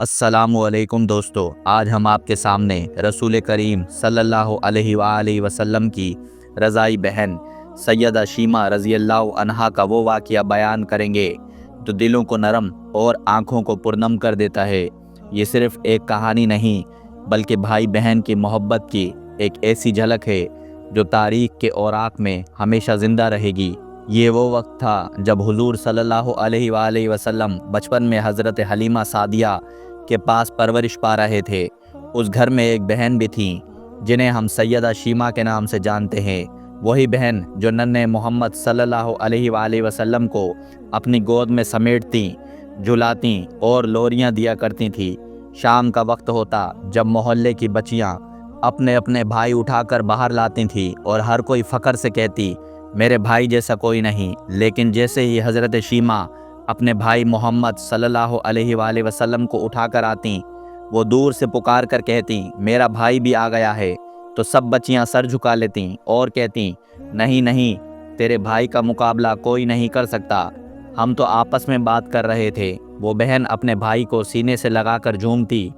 السلام علیکم دوستو، آج ہم آپ کے سامنے رسول کریم صلی اللہ علیہ وآلہ وسلم کی رضائی بہن سیدہ شیمہ رضی اللہ عنہا کا وہ واقعہ بیان کریں گے جو دلوں کو نرم اور آنکھوں کو پرنم کر دیتا ہے۔ یہ صرف ایک کہانی نہیں بلکہ بھائی بہن کی محبت کی ایک ایسی جھلک ہے جو تاریخ کے اوراق میں ہمیشہ زندہ رہے گی۔ یہ وہ وقت تھا جب حضور صلی اللہ علیہ وآلہ وسلم بچپن میں حضرت حلیمہ سعدیہ کے پاس پرورش پا رہے تھے۔ اس گھر میں ایک بہن بھی تھی جنہیں ہم سیدہ شیمہ کے نام سے جانتے ہیں، وہی بہن جو ننھے محمد صلی اللہ علیہ وآلہ وسلم کو اپنی گود میں سمیٹتی، جھلاتی اور لوریاں دیا کرتی تھی۔ شام کا وقت ہوتا جب محلے کی بچیاں اپنے اپنے بھائی اٹھا کر باہر لاتی تھیں اور ہر کوئی فخر سے کہتی، میرے بھائی جیسا کوئی نہیں۔ لیکن جیسے ہی حضرت شیمہ اپنے بھائی محمد صلی اللہ علیہ وآلہ وسلم کو اٹھا کر آتیں، وہ دور سے پکار کر کہتیں، میرا بھائی بھی آ گیا ہے، تو سب بچیاں سر جھکا لیتیں اور کہتیں، نہیں نہیں، تیرے بھائی کا مقابلہ کوئی نہیں کر سکتا، ہم تو آپس میں بات کر رہے تھے۔ وہ بہن اپنے بھائی کو سینے سے لگا کر جھومتی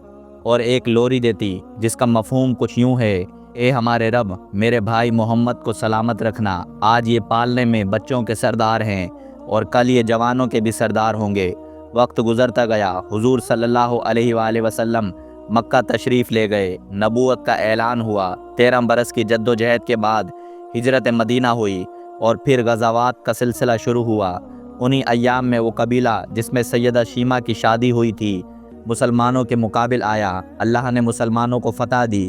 اور ایک لوری دیتی جس کا مفہوم کچھ یوں ہے، اے ہمارے رب، میرے بھائی محمد کو سلامت رکھنا، آج یہ پالنے میں بچوں کے سردار ہیں اور کل یہ جوانوں کے بھی سردار ہوں گے۔ وقت گزرتا گیا، حضور صلی اللہ علیہ وآلہ وسلم مکہ تشریف لے گئے، نبوت کا اعلان ہوا۔ 13 برس کی جد و جہد کے بعد ہجرت مدینہ ہوئی اور پھر غزوات کا سلسلہ شروع ہوا۔ انہی ایام میں وہ قبیلہ جس میں سیدہ شیمہ کی شادی ہوئی تھی مسلمانوں کے مقابل آیا۔ اللہ نے مسلمانوں کو فتح دی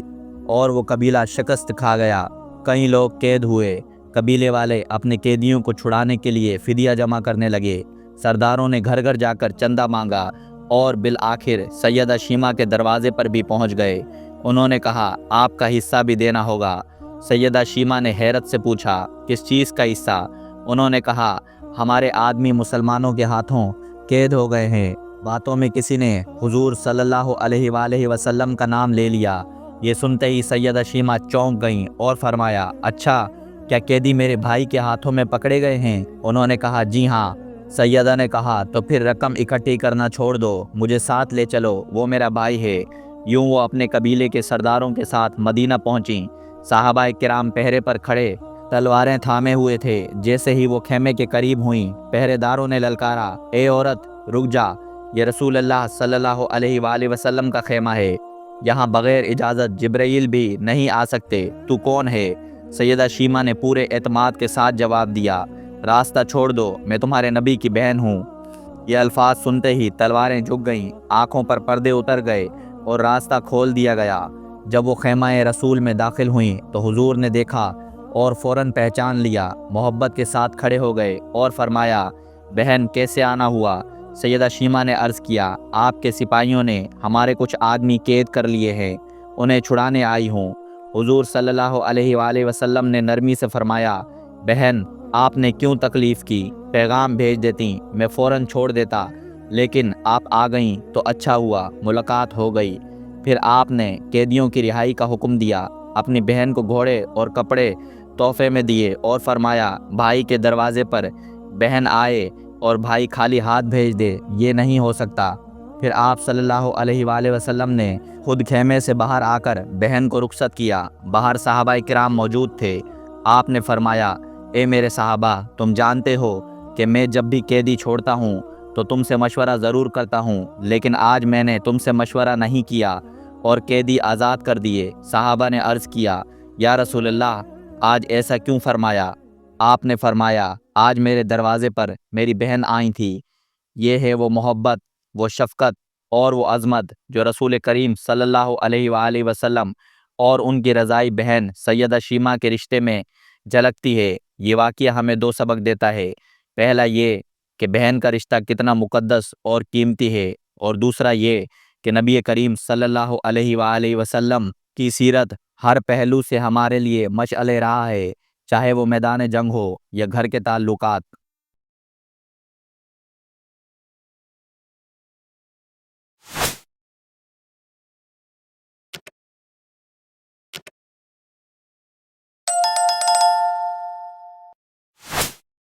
اور وہ قبیلہ شکست کھا گیا۔ کئی لوگ قید ہوئے۔ قبیلے والے اپنے قیدیوں کو چھڑانے کے لیے فدیہ جمع کرنے لگے۔ سرداروں نے گھر گھر جا کر چندہ مانگا اور بالآخر سیدہ شیمہ کے دروازے پر بھی پہنچ گئے۔ انہوں نے کہا، آپ کا حصہ بھی دینا ہوگا۔ سیدہ شیمہ نے حیرت سے پوچھا، کس چیز کا حصہ؟ انہوں نے کہا، ہمارے آدمی مسلمانوں کے ہاتھوں قید ہو گئے ہیں۔ باتوں میں کسی نے حضور صلی اللہ علیہ وآلہ وسلم کا نام لے لیا۔ یہ سنتے ہی سیدہ شیمہ چونک گئیں اور فرمایا، اچھا، کیا قیدی میرے بھائی کے ہاتھوں میں پکڑے گئے ہیں؟ انہوں نے کہا، جی ہاں۔ سیدہ نے کہا، تو پھر رقم اکٹھی کرنا چھوڑ دو، مجھے ساتھ لے چلو، وہ میرا بھائی ہے۔ یوں وہ اپنے قبیلے کے سرداروں کے ساتھ مدینہ پہنچیں۔ صحابہ کرام پہرے پر کھڑے تلواریں تھامے ہوئے تھے۔ جیسے ہی وہ خیمے کے قریب ہوئیں، پہرے داروں نے للکارا، اے عورت، رک جا، یہ رسول اللہ صلی اللہ علیہ وآلہ وسلم کا خیمہ ہے، یہاں بغیر اجازت جبرائیل بھی نہیں آ سکتے، تو کون ہے؟ سیدہ شیمہ نے پورے اعتماد کے ساتھ جواب دیا، راستہ چھوڑ دو، میں تمہارے نبی کی بہن ہوں۔ یہ الفاظ سنتے ہی تلواریں جھک گئیں، آنکھوں پر پردے اتر گئے اور راستہ کھول دیا گیا۔ جب وہ خیمہ رسول میں داخل ہوئیں تو حضور نے دیکھا اور فوراً پہچان لیا، محبت کے ساتھ کھڑے ہو گئے اور فرمایا، بہن کیسے آنا ہوا؟ سیدہ شیمہ نے عرض کیا، آپ کے سپاہیوں نے ہمارے کچھ آدمی قید کر لیے ہیں، انہیں چھڑانے آئی ہوں۔ حضور صلی اللہ علیہ وآلہ وسلم نے نرمی سے فرمایا، بہن، آپ نے کیوں تکلیف کی؟ پیغام بھیج دیتی، میں فوراً چھوڑ دیتا، لیکن آپ آ گئیں تو اچھا ہوا، ملاقات ہو گئی۔ پھر آپ نے قیدیوں کی رہائی کا حکم دیا، اپنی بہن کو گھوڑے اور کپڑے تحفے میں دیے اور فرمایا، بھائی کے دروازے پر بہن آئے اور بھائی خالی ہاتھ بھیج دے، یہ نہیں ہو سکتا۔ پھر آپ صلی اللہ علیہ وآلہ وسلم نے خود خیمے سے باہر آ کر بہن کو رخصت کیا۔ باہر صحابہ کرام موجود تھے۔ آپ نے فرمایا، اے میرے صحابہ، تم جانتے ہو کہ میں جب بھی قیدی چھوڑتا ہوں تو تم سے مشورہ ضرور کرتا ہوں، لیکن آج میں نے تم سے مشورہ نہیں کیا اور قیدی آزاد کر دیے۔ صحابہ نے عرض کیا، یا رسول اللہ، آج ایسا کیوں فرمایا؟ آپ نے فرمایا، آج میرے دروازے پر میری بہن آئی تھی۔ یہ ہے وہ محبت، وہ شفقت اور وہ عظمت جو رسول کریم صلی اللہ علیہ وآلہ وسلم اور ان کی رضائی بہن سیدہ شیمہ کے رشتے میں جھلکتی ہے۔ یہ واقعہ ہمیں 2 سبق دیتا ہے۔ پہلا یہ کہ بہن کا رشتہ کتنا مقدس اور قیمتی ہے، اور دوسرا یہ کہ نبی کریم صلی اللہ علیہ وآلہ وسلم کی سیرت ہر پہلو سے ہمارے لیے مشعل راہ ہے، چاہے وہ میدان جنگ ہو یا گھر کے تعلقات۔